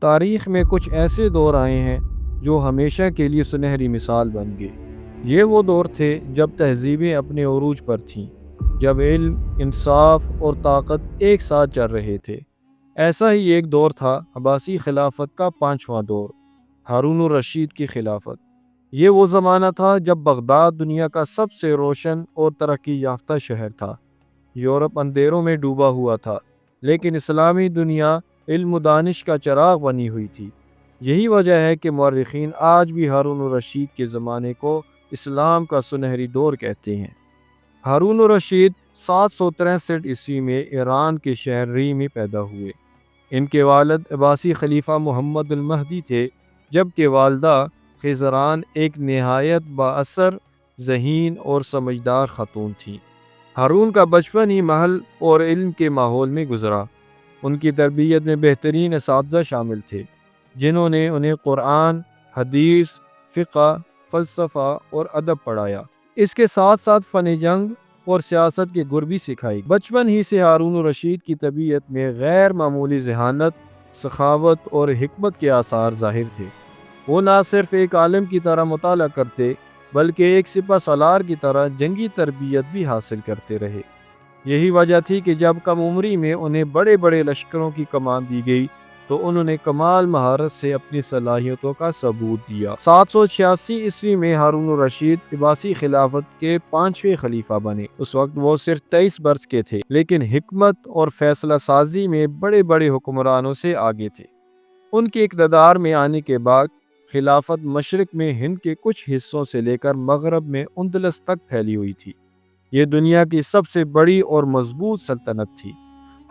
تاریخ میں کچھ ایسے دور آئے ہیں جو ہمیشہ کے لیے سنہری مثال بن گئے۔ یہ وہ دور تھے جب تہذیبیں اپنے عروج پر تھیں، جب علم، انصاف اور طاقت ایک ساتھ چل رہے تھے۔ ایسا ہی ایک دور تھا عباسی خلافت کا 5واں دور، ہارون الرشید کی خلافت۔ یہ وہ زمانہ تھا جب بغداد دنیا کا سب سے روشن اور ترقی یافتہ شہر تھا۔ یورپ اندھیروں میں ڈوبا ہوا تھا، لیکن اسلامی دنیا علم و دانش کا چراغ بنی ہوئی تھی۔ یہی وجہ ہے کہ مورخین آج بھی ہارون الرشید کے زمانے کو اسلام کا سنہری دور کہتے ہیں۔ ہارون الرشید 763 عیسوی میں ایران کے شہر ری میں پیدا ہوئے۔ ان کے والد عباسی خلیفہ محمد المہدی تھے، جبکہ والدہ خزران ایک نہایت بااثر، ذہین اور سمجھدار خاتون تھیں۔ ہارون کا بچپن ہی محل اور علم کے ماحول میں گزرا۔ ان کی تربیت میں بہترین اساتذہ شامل تھے، جنہوں نے انہیں قرآن، حدیث، فقہ، فلسفہ اور ادب پڑھایا۔ اس کے ساتھ ساتھ فن جنگ اور سیاست کے گر بھی سکھائی۔ بچپن ہی سے ہارون الرشید کی طبیعت میں غیر معمولی ذہانت، سخاوت اور حکمت کے آثار ظاہر تھے۔ وہ نہ صرف ایک عالم کی طرح مطالعہ کرتے، بلکہ ایک سپہ سالار کی طرح جنگی تربیت بھی حاصل کرتے رہے۔ یہی وجہ تھی کہ جب کم عمری میں انہیں بڑے بڑے لشکروں کی کمان دی گئی تو انہوں نے کمال مہارت سے اپنی صلاحیتوں کا ثبوت دیا۔ 786 عیسوی میں ہارون الرشید عباسی خلافت کے 5ویں خلیفہ بنے۔ اس وقت وہ صرف 23 برس کے تھے، لیکن حکمت اور فیصلہ سازی میں بڑے بڑے حکمرانوں سے آگے تھے۔ ان کے اقتدار میں آنے کے بعد خلافت مشرق میں ہند کے کچھ حصوں سے لے کر مغرب میں اندلس تک پھیلی ہوئی تھی۔ یہ دنیا کی سب سے بڑی اور مضبوط سلطنت تھی۔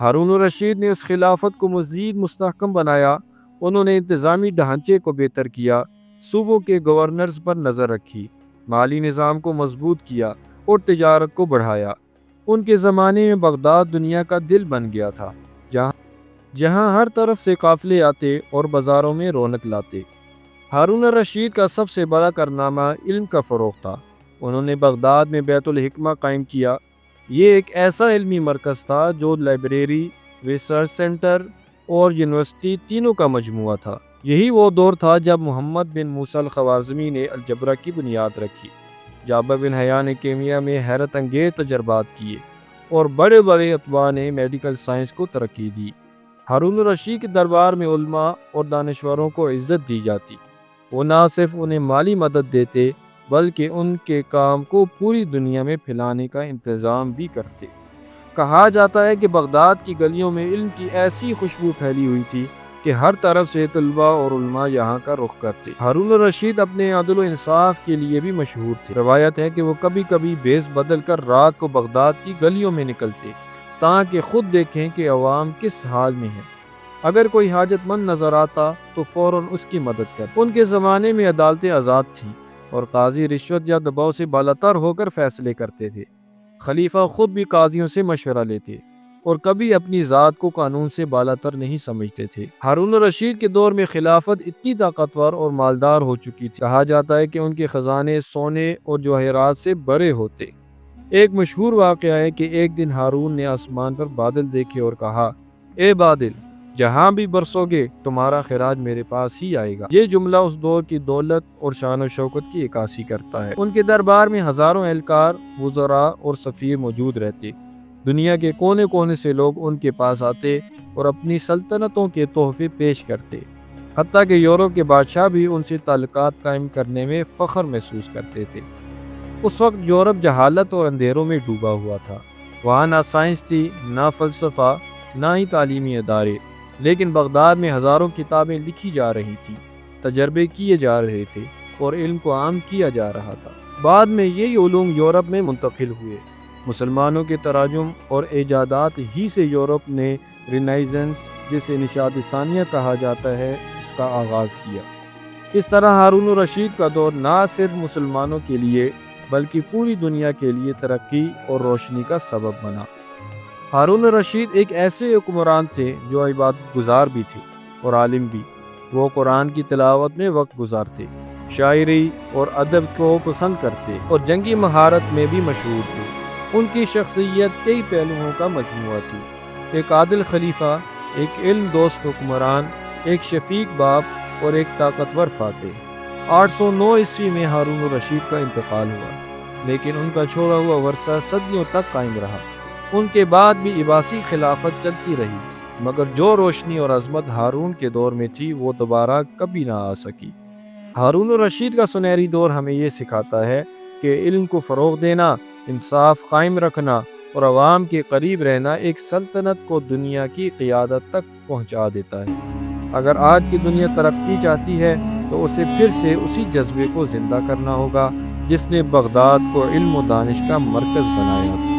ہارون الرشید نے اس خلافت کو مزید مستحکم بنایا۔ انہوں نے انتظامی ڈھانچے کو بہتر کیا، صوبوں کے گورنرز پر نظر رکھی، مالی نظام کو مضبوط کیا اور تجارت کو بڑھایا۔ ان کے زمانے میں بغداد دنیا کا دل بن گیا تھا، جہاں ہر طرف سے قافلے آتے اور بازاروں میں رونق لاتے۔ ہارون الرشید کا سب سے بڑا کارنامہ علم کا فروغ تھا۔ انہوں نے بغداد میں بیت الحکمہ قائم کیا۔ یہ ایک ایسا علمی مرکز تھا جو لائبریری، ریسرچ سینٹر اور یونیورسٹی تینوں کا مجموعہ تھا۔ یہی وہ دور تھا جب محمد بن موسیٰ الخوارزمی نے الجبرا کی بنیاد رکھی۔ جابر بن حیان نے کیمیا میں حیرت انگیز تجربات کیے اور بڑے بڑے اتباع نے میڈیکل سائنس کو ترقی دی۔ ہارون الرشید کے دربار میں علماء اور دانشوروں کو عزت دی جاتی۔ وہ نہ صرف انہیں مالی مدد دیتے، بلکہ ان کے کام کو پوری دنیا میں پھیلانے کا انتظام بھی کرتے۔ کہا جاتا ہے کہ بغداد کی گلیوں میں علم کی ایسی خوشبو پھیلی ہوئی تھی کہ ہر طرف سے طلباء اور علماء یہاں کا رخ کرتے۔ ہارون الرشید اپنے عدل و انصاف کے لیے بھی مشہور تھے۔ روایت ہے کہ وہ کبھی کبھی بھیس بدل کر رات کو بغداد کی گلیوں میں نکلتے تاکہ خود دیکھیں کہ عوام کس حال میں ہے۔ اگر کوئی حاجت مند نظر آتا تو فوراً اس کی مدد کرتے۔ ان کے زمانے میں عدالتیں آزاد تھیں اور قاضی رشوت یا دباؤ سے بالاتر ہو کر فیصلے کرتے تھے۔ خلیفہ خود بھی قاضیوں سے مشورہ لیتے اور کبھی اپنی ذات کو قانون سے بالاتر نہیں سمجھتے تھے۔ ہارون الرشید کے دور میں خلافت اتنی طاقتور اور مالدار ہو چکی تھی، کہا جاتا ہے کہ ان کے خزانے سونے اور جواہرات سے بھرے ہوتے۔ ایک مشہور واقعہ ہے کہ ایک دن ہارون نے آسمان پر بادل دیکھے اور کہا، اے بادل، جہاں بھی برسو گے تمہارا خراج میرے پاس ہی آئے گا۔ یہ جملہ اس دور کی دولت اور شان و شوکت کی عکاسی کرتا ہے۔ ان کے دربار میں ہزاروں اہلکار، وزراء اور سفیر موجود رہتے۔ دنیا کے کونے کونے سے لوگ ان کے پاس آتے اور اپنی سلطنتوں کے تحفے پیش کرتے۔ حتیٰ کہ یورپ کے بادشاہ بھی ان سے تعلقات قائم کرنے میں فخر محسوس کرتے تھے۔ اس وقت یورپ جہالت اور اندھیروں میں ڈوبا ہوا تھا۔ وہاں نہ سائنس تھی، نہ فلسفہ، نہ ہی تعلیمی ادارے، لیکن بغداد میں ہزاروں کتابیں لکھی جا رہی تھیں، تجربے کیے جا رہے تھے اور علم کو عام کیا جا رہا تھا۔ بعد میں یہی علوم یورپ میں منتقل ہوئے۔ مسلمانوں کے تراجم اور ایجادات ہی سے یورپ نے رینائزنس، جسے نشاط ثانیہ کہا جاتا ہے، اس کا آغاز کیا۔ اس طرح ہارون الرشید کا دور نہ صرف مسلمانوں کے لیے بلکہ پوری دنیا کے لیے ترقی اور روشنی کا سبب بنا۔ ہارون الرشید ایک ایسے حکمران تھے جو عبادت گزار بھی تھے اور عالم بھی۔ وہ قرآن کی تلاوت میں وقت گزارتے، شاعری اور ادب کو پسند کرتے اور جنگی مہارت میں بھی مشہور تھے۔ ان کی شخصیت کئی پہلوؤں کا مجموعہ تھی۔ ایک عادل خلیفہ، ایک علم دوست حکمران، ایک شفیق باپ اور ایک طاقتور فاتح۔ 809 عیسوی میں ہارون الرشید کا انتقال ہوا، لیکن ان کا چھوڑا ہوا ورثہ صدیوں تک قائم رہا۔ ان کے بعد بھی عباسی خلافت چلتی رہی، مگر جو روشنی اور عظمت ہارون کے دور میں تھی وہ دوبارہ کبھی نہ آ سکی۔ ہارون الرشید کا سنہری دور ہمیں یہ سکھاتا ہے کہ علم کو فروغ دینا، انصاف قائم رکھنا اور عوام کے قریب رہنا ایک سلطنت کو دنیا کی قیادت تک پہنچا دیتا ہے۔ اگر آج کی دنیا ترقی چاہتی ہے تو اسے پھر سے اسی جذبے کو زندہ کرنا ہوگا جس نے بغداد کو علم و دانش کا مرکز بنایا۔